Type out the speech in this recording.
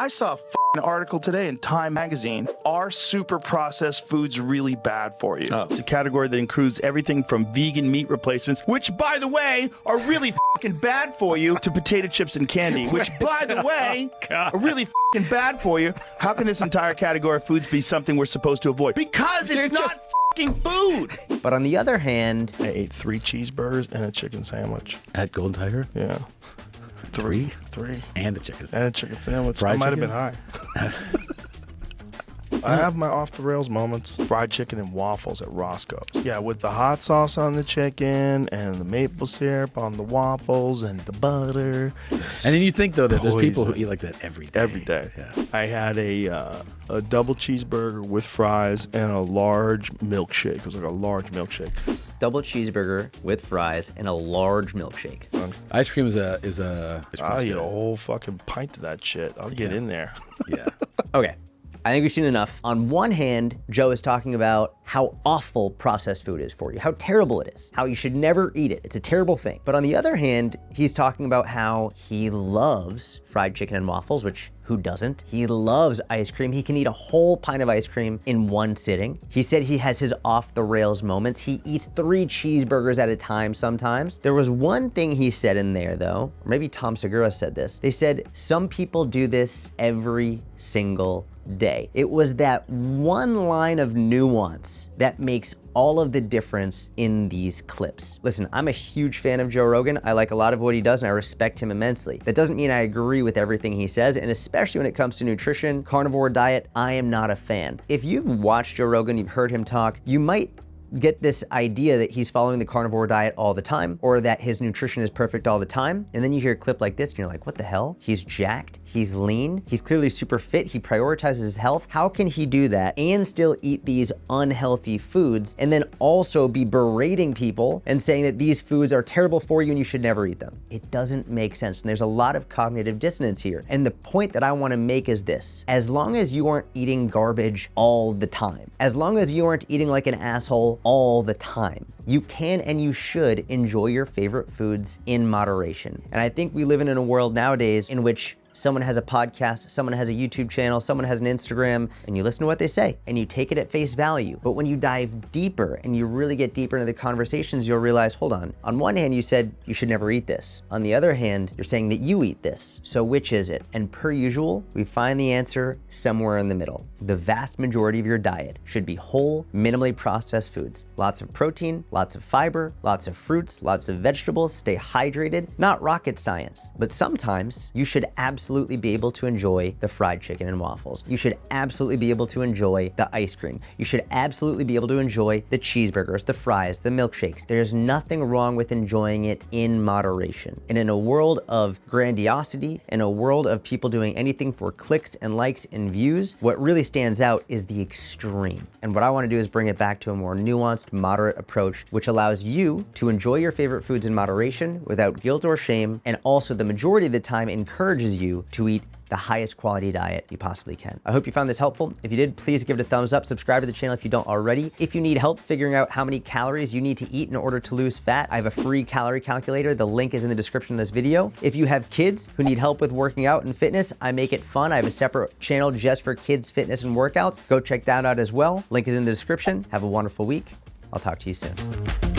I saw an article today in Time magazine. Are super processed foods really bad for you? It's a category that includes everything from vegan meat replacements, which, by the way, are really fucking bad for you, to potato chips and candy, which, by the way, are really fucking bad for you. How can this entire category of foods be something we're supposed to avoid? Because it's not fucking food. But on the other hand, I ate 3 cheeseburgers and a chicken sandwich. At Golden Tiger? Yeah. 3? 3. And a chicken sandwich. And a chicken sandwich. Fried I might have chicken? been high. I have my off-the-rails moments. Fried chicken and waffles at Roscoe's. Yeah, with the hot sauce on the chicken and the maple syrup on the waffles and the butter. And then you think, though, that there's people who eat like that every day. Every day. Yeah. I had a double cheeseburger with fries and a large milkshake. It was like a large milkshake. double cheeseburger with fries and a large milkshake. Ice cream is a. I'll eat a whole fucking pint of that shit. I'll get in there. Yeah. Okay. I think we've seen enough. On one hand, Joe is talking about how awful processed food is for you, how terrible it is, how you should never eat it. It's a terrible thing. But on the other hand, he's talking about how he loves fried chicken and waffles, which who doesn't? He loves ice cream. He can eat a whole pint of ice cream in one sitting. He said he has his off the rails moments. He eats 3 cheeseburgers at a time sometimes. There was one thing he said in there though, or maybe Tom Segura said this. They said some people do this every single day. It was that one line of nuance that makes all of the difference in these clips. Listen, I'm a huge fan of Joe Rogan. I like a lot of what he does and I respect him immensely. That doesn't mean I agree with everything he says, and especially when it comes to nutrition, carnivore diet, I am not a fan. If you've watched Joe Rogan, you've heard him talk, you might get this idea that he's following the carnivore diet all the time, or that his nutrition is perfect all the time. And then you hear a clip like this and you're like, what the hell? He's jacked, he's lean, he's clearly super fit, he prioritizes his health. How can he do that and still eat these unhealthy foods and then also be berating people and saying that these foods are terrible for you and you should never eat them? It doesn't make sense. And there's a lot of cognitive dissonance here. And the point that I wanna make is this: as long as you aren't eating garbage all the time, as long as you aren't eating like an asshole all the time, you can and you should enjoy your favorite foods in moderation. And I think we live in a world nowadays in which someone has a podcast, someone has a YouTube channel, someone has an Instagram, and you listen to what they say and you take it at face value. But when you dive deeper and you really get deeper into the conversations, you'll realize, hold on one hand you said you should never eat this. On the other hand, you're saying that you eat this. So which is it? And per usual, we find the answer somewhere in the middle. The vast majority of your diet should be whole, minimally processed foods. Lots of protein, lots of fiber, lots of fruits, lots of vegetables, stay hydrated. Not rocket science, but sometimes you should absolutely be able to enjoy the fried chicken and waffles. You should absolutely be able to enjoy the ice cream. You should absolutely be able to enjoy the cheeseburgers, the fries, the milkshakes. There's nothing wrong with enjoying it in moderation. And in a world of grandiosity, in a world of people doing anything for clicks and likes and views, what really stands out is the extreme. And what I want to do is bring it back to a more nuanced, moderate approach, which allows you to enjoy your favorite foods in moderation without guilt or shame, and also the majority of the time encourages you to eat the highest quality diet you possibly can. I hope you found this helpful. If you did, please give it a thumbs up. Subscribe to the channel if you don't already. If you need help figuring out how many calories you need to eat in order to lose fat, I have a free calorie calculator. The link is in the description of this video. If you have kids who need help with working out and fitness, I make it fun. I have a separate channel just for kids, fitness, and workouts. Go check that out as well. Link is in the description. Have a wonderful week. I'll talk to you soon.